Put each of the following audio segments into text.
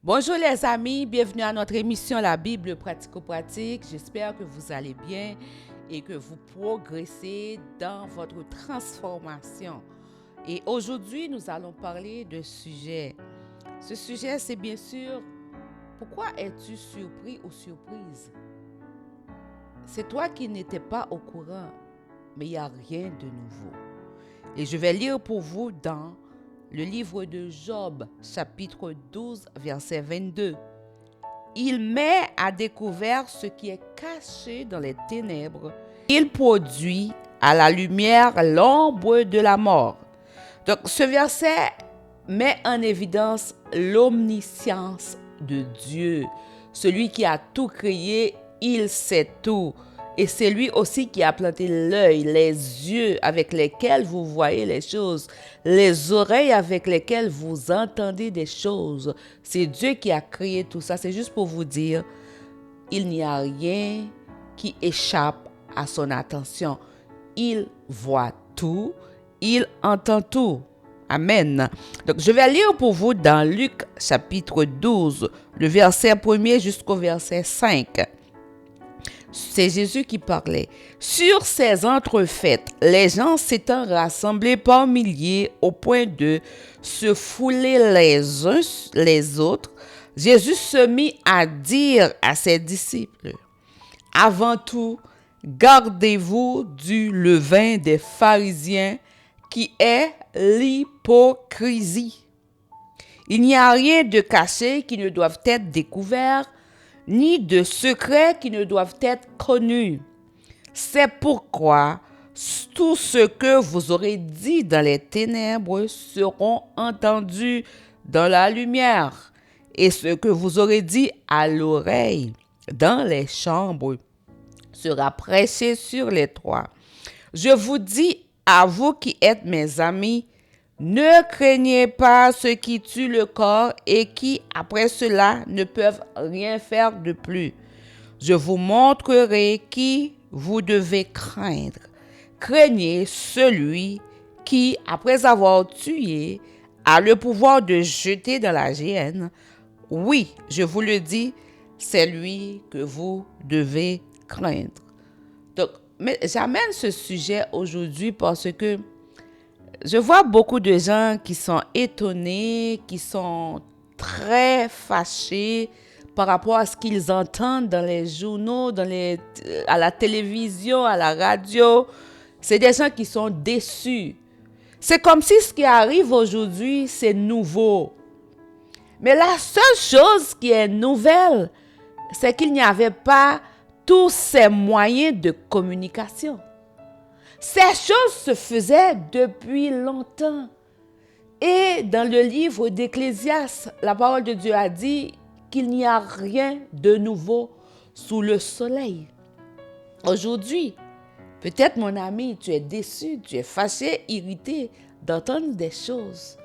Bonjour les amis, bienvenue à notre émission La Bible pratico-pratique. J'espère que vous allez bien et que vous progressez dans votre transformation. Et aujourd'hui, nous allons parler de sujet. Ce sujet, c'est bien sûr, pourquoi es-tu surpris ou surprise? C'est toi qui n'étais pas au courant, mais il n'y a rien de nouveau. Et je vais lire pour vous dans le livre de Job, chapitre 12, verset 22. Il met à découvert ce qui est caché dans les ténèbres. Il produit à la lumière l'ombre de la mort. Donc, ce verset met en évidence l'omniscience de Dieu. Celui qui a tout créé, il sait tout. Et c'est lui aussi qui a planté l'œil, les yeux avec lesquels vous voyez les choses, les oreilles avec lesquelles vous entendez des choses. C'est Dieu qui a créé tout ça. C'est juste pour vous dire, il n'y a rien qui échappe à son attention. Il voit tout, il entend tout. Amen. Donc, je vais lire pour vous dans Luc chapitre 12, le verset 1er jusqu'au verset 5. C'est Jésus qui parlait. Sur ces entrefaites, les gens s'étant rassemblés par milliers au point de se fouler les uns les autres, Jésus se mit à dire à ses disciples, « Avant tout, gardez-vous du levain des pharisiens qui est l'hypocrisie. Il n'y a rien de caché qui ne doive être découvert, ni de secrets qui ne doivent être connus. C'est pourquoi tout ce que vous aurez dit dans les ténèbres seront entendus dans la lumière, et ce que vous aurez dit à l'oreille dans les chambres sera prêché sur les toits. Je vous dis à vous qui êtes mes amis, ne craignez pas ceux qui tuent le corps et qui, après cela, ne peuvent rien faire de plus. Je vous montrerai qui vous devez craindre. Craignez celui qui, après avoir tué, a le pouvoir de jeter dans la géhenne. Oui, je vous le dis, c'est lui que vous devez craindre. Donc, mais j'amène ce sujet aujourd'hui parce que je vois beaucoup de gens qui sont étonnés, qui sont très fâchés par rapport à ce qu'ils entendent dans les journaux, à la télévision, à la radio. C'est des gens qui sont déçus. C'est comme si ce qui arrive aujourd'hui, c'est nouveau. Mais la seule chose qui est nouvelle, c'est qu'il n'y avait pas tous ces moyens de communication. Ces choses se faisaient depuis longtemps. Et dans le livre d'Ecclésiaste, la parole de Dieu a dit qu'il n'y a rien de nouveau sous le soleil. Aujourd'hui, peut-être mon ami, tu es déçu, tu es fâché, irrité d'entendre des choses.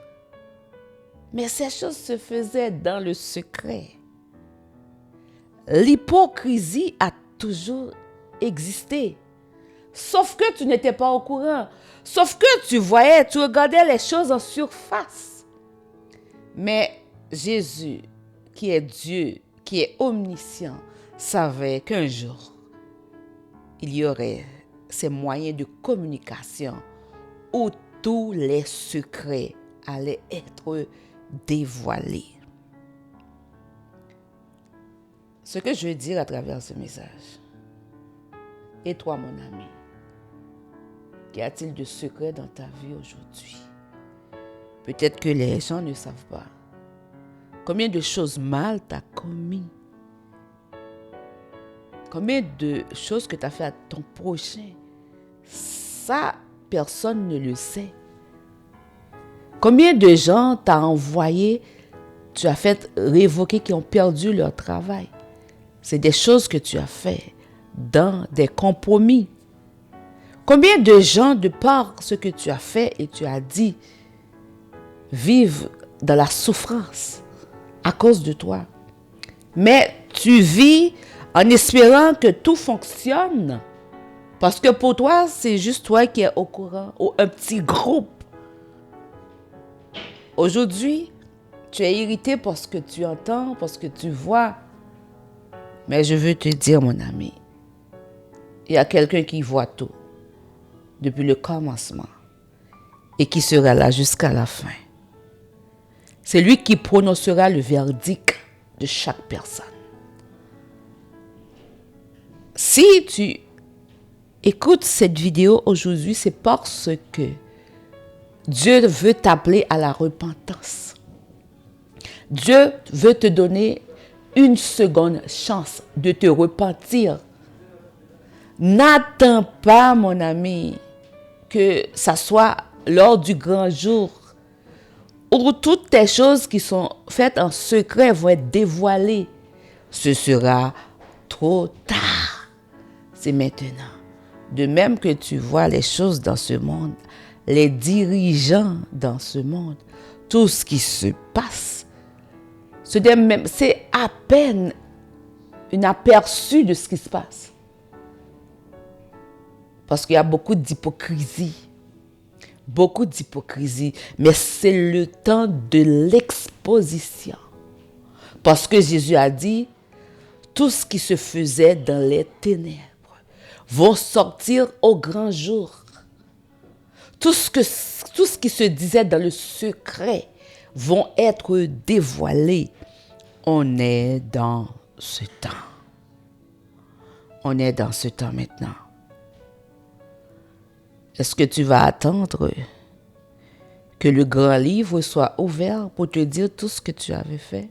Mais ces choses se faisaient dans le secret. L'hypocrisie a toujours existé. Sauf que tu n'étais pas au courant. Sauf que tu regardais les choses en surface. Mais Jésus, qui est Dieu, qui est omniscient, savait qu'un jour, il y aurait ces moyens de communication où tous les secrets allaient être dévoilés. Ce que je veux dire à travers ce message, et toi mon ami, qu'y a-t-il de secret dans ta vie aujourd'hui? Peut-être que les gens ne savent pas. Combien de choses mal tu as commis? Combien de choses que tu as fait à ton prochain? Ça, personne ne le sait. Combien de gens t'as envoyé, tu as fait révoquer, qui ont perdu leur travail? C'est des choses que tu as fait dans des compromis. Combien de gens, de par ce que tu as fait et tu as dit, vivent dans la souffrance à cause de toi? Mais tu vis en espérant que tout fonctionne parce que pour toi, c'est juste toi qui es au courant ou un petit groupe. Aujourd'hui, Tu es irrité parce que tu entends, parce que tu vois. Mais je veux te dire, mon ami, il y a quelqu'un qui voit tout depuis le commencement et qui sera là jusqu'à la fin. C'est lui qui prononcera le verdict de chaque personne. Si tu écoutes cette vidéo aujourd'hui, c'est parce que Dieu veut t'appeler à la repentance. Dieu veut te donner une seconde chance de te repentir. N'attends pas, mon ami, que ça soit lors du grand jour où toutes les choses qui sont faites en secret vont être dévoilées. Ce sera trop tard. C'est maintenant. De même que tu vois les choses dans ce monde, les dirigeants dans ce monde, tout ce qui se passe, c'est à peine un aperçu de ce qui se passe. Parce qu'il y a beaucoup d'hypocrisie. Beaucoup d'hypocrisie. Mais c'est le temps de l'exposition. Parce que Jésus a dit, tout ce qui se faisait dans les ténèbres vont sortir au grand jour. Tout ce qui se disait dans le secret vont être dévoilés. On est dans ce temps. On est dans ce temps maintenant. Est-ce que tu vas attendre que le grand livre soit ouvert pour te dire tout ce que tu avais fait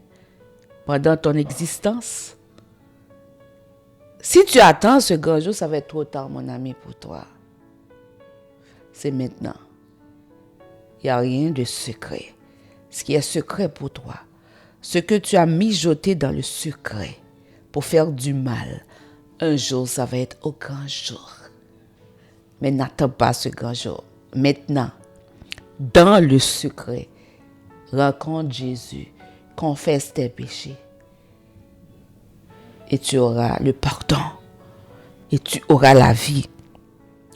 pendant ton existence? Si tu attends ce grand jour, ça va être trop tard, mon ami, pour toi. C'est maintenant. Il n'y a rien de secret. Ce qui est secret pour toi, ce que tu as mijoté dans le secret pour faire du mal, un jour, ça va être au grand jour. Mais n'attends pas ce grand jour. Maintenant, dans le secret, rencontre Jésus, confesse tes péchés. Et tu auras le pardon. Et tu auras la vie.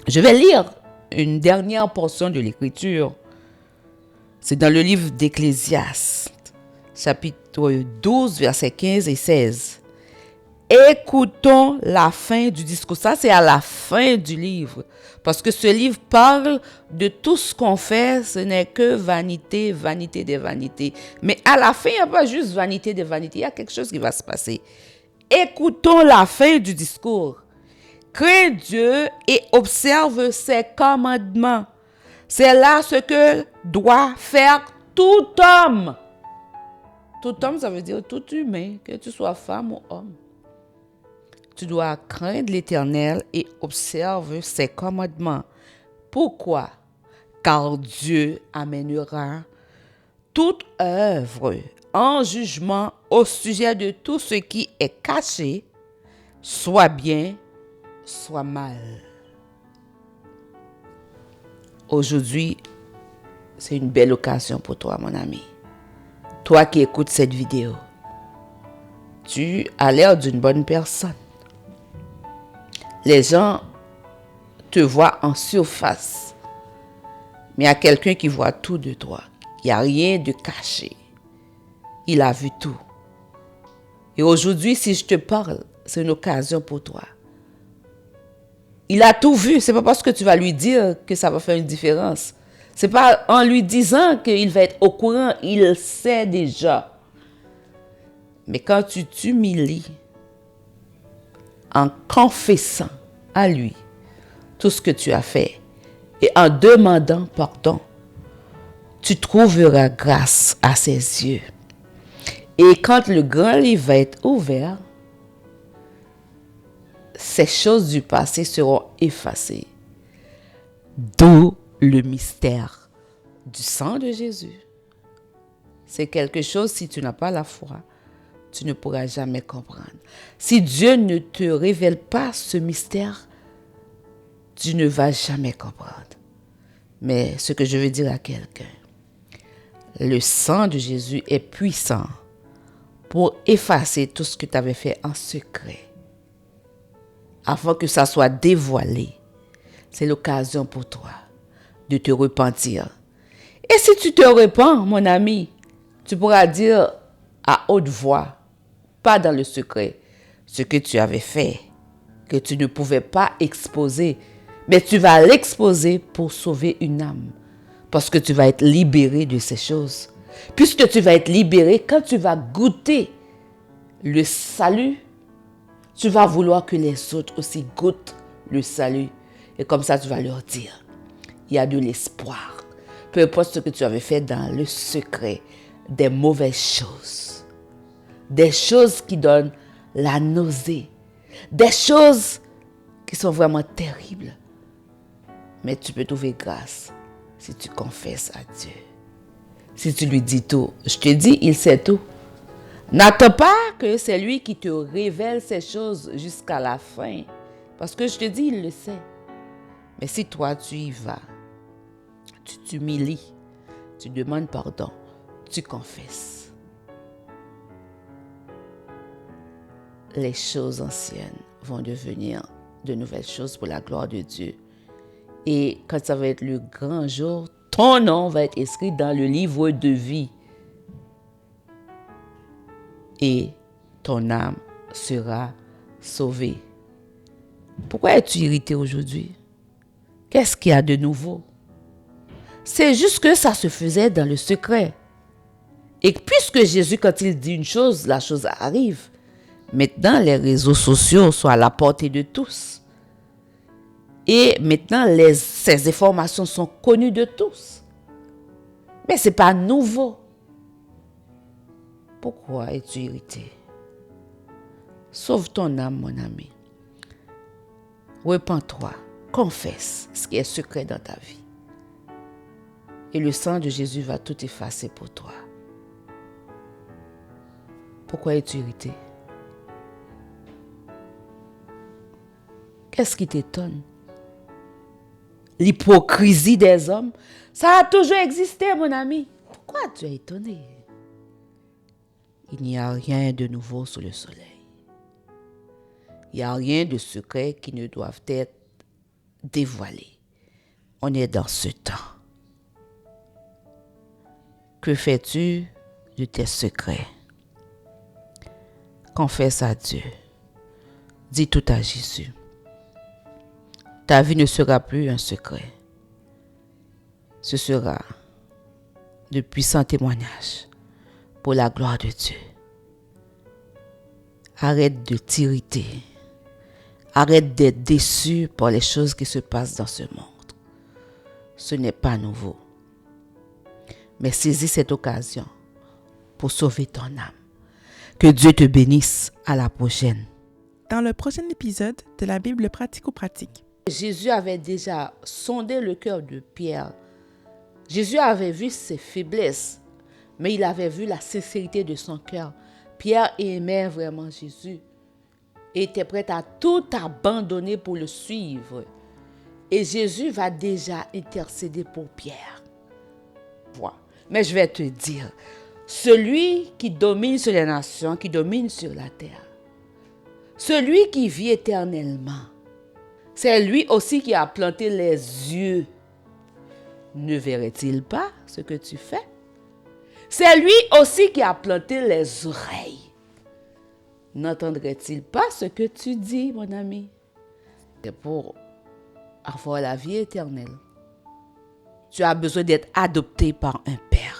Je vais lire une dernière portion de l'Écriture. C'est dans le livre d'Ecclésiaste, chapitre 12, versets 15 et 16. Écoutons la fin du discours. Ça, c'est à la fin du livre. Parce que ce livre parle de tout ce qu'on fait. Ce n'est que vanité, vanité des vanités. Mais à la fin, il n'y a pas juste vanité des vanités. Il y a quelque chose qui va se passer. Écoutons la fin du discours. Crains Dieu et observe ses commandements. C'est là ce que doit faire tout homme. Tout homme, ça veut dire tout humain, que tu sois femme ou homme. Tu dois craindre l'Éternel et observe ses commandements. Pourquoi? Car Dieu amènera toute œuvre en jugement au sujet de tout ce qui est caché, soit bien, soit mal. Aujourd'hui, c'est une belle occasion pour toi, mon ami. Toi qui écoutes cette vidéo, tu as l'air d'une bonne personne. Les gens te voient en surface, mais il y a quelqu'un qui voit tout de toi. Il n'y a rien de caché. Il a vu tout. Et aujourd'hui, si je te parle, c'est une occasion pour toi. Il a tout vu. Ce n'est pas parce que tu vas lui dire que ça va faire une différence. Ce n'est pas en lui disant qu'il va être au courant. Il sait déjà. Mais quand tu t'humilies en confessant à lui tout ce que tu as fait et en demandant pardon, tu trouveras grâce à ses yeux. Et quand le grand livre va être ouvert, ces choses du passé seront effacées. D'où le mystère du sang de Jésus. C'est quelque chose, si tu n'as pas la foi, tu ne pourras jamais comprendre. Si Dieu ne te révèle pas ce mystère, tu ne vas jamais comprendre. Mais ce que je veux dire à quelqu'un, le sang de Jésus est puissant pour effacer tout ce que tu avais fait en secret. Avant que ça soit dévoilé, c'est l'occasion pour toi de te repentir. Et si tu te repens, mon ami, Tu pourras dire à haute voix, pas dans le secret, ce que tu avais fait, que tu ne pouvais pas exposer, mais tu vas l'exposer pour sauver une âme, parce que tu vas être libéré de ces choses. Puisque tu vas être libéré, quand tu vas goûter le salut, tu vas vouloir que les autres aussi goûtent le salut. Et comme ça, tu vas leur dire, il y a de l'espoir. Peu importe ce que tu avais fait dans le secret, des mauvaises choses, des choses qui donnent la nausée, des choses qui sont vraiment terribles. Mais tu peux trouver grâce si tu confesses à Dieu. Si tu lui dis tout, je te dis, il sait tout. N'attends pas que c'est lui qui te révèle ces choses jusqu'à la fin. Parce que je te dis, il le sait. Mais si toi, tu y vas, tu t'humilies, tu demandes pardon, tu confesses. Les choses anciennes vont devenir de nouvelles choses pour la gloire de Dieu. Et quand ça va être le grand jour, ton nom va être écrit dans le livre de vie. Et ton âme sera sauvée. Pourquoi es-tu irrité aujourd'hui? Qu'est-ce qu'il y a de nouveau? C'est juste que ça se faisait dans le secret. Et puisque Jésus, quand il dit une chose, la chose arrive. Maintenant, les réseaux sociaux sont à la portée de tous. Et maintenant, ces informations sont connues de tous. Mais ce n'est pas nouveau. Pourquoi es-tu irrité? Sauve ton âme, mon ami. Repens-toi. Confesse ce qui est secret dans ta vie. Et le sang de Jésus va tout effacer pour toi. Pourquoi es-tu irrité? Qu'est-ce qui t'étonne? L'hypocrisie des hommes, ça a toujours existé, mon ami. Pourquoi tu es étonné? Il n'y a rien de nouveau sous le soleil. Il n'y a rien de secret qui ne doive être dévoilé. On est dans ce temps. Que fais-tu de tes secrets? Confesse à Dieu. Dis tout à Jésus. Ta vie ne sera plus un secret. Ce sera de puissants témoignages pour la gloire de Dieu. Arrête de t'irriter. Arrête d'être déçu par les choses qui se passent dans ce monde. Ce n'est pas nouveau. Mais saisis cette occasion pour sauver ton âme. Que Dieu te bénisse. À la prochaine. Dans le prochain épisode de la Bible pratico-pratique. Jésus avait déjà sondé le cœur de Pierre. Jésus avait vu ses faiblesses, mais il avait vu la sincérité de son cœur. Pierre aimait vraiment Jésus et était prêt à tout abandonner pour le suivre. Et Jésus va déjà intercéder pour Pierre. Voilà. Mais je vais te dire, celui qui domine sur les nations, qui domine sur la terre, celui qui vit éternellement, c'est lui aussi qui a planté les yeux. Ne verrait-il pas ce que tu fais? C'est lui aussi qui a planté les oreilles. N'entendrait-il pas ce que tu dis, mon ami? C'est pour avoir la vie éternelle. Tu as besoin d'être adopté par un père.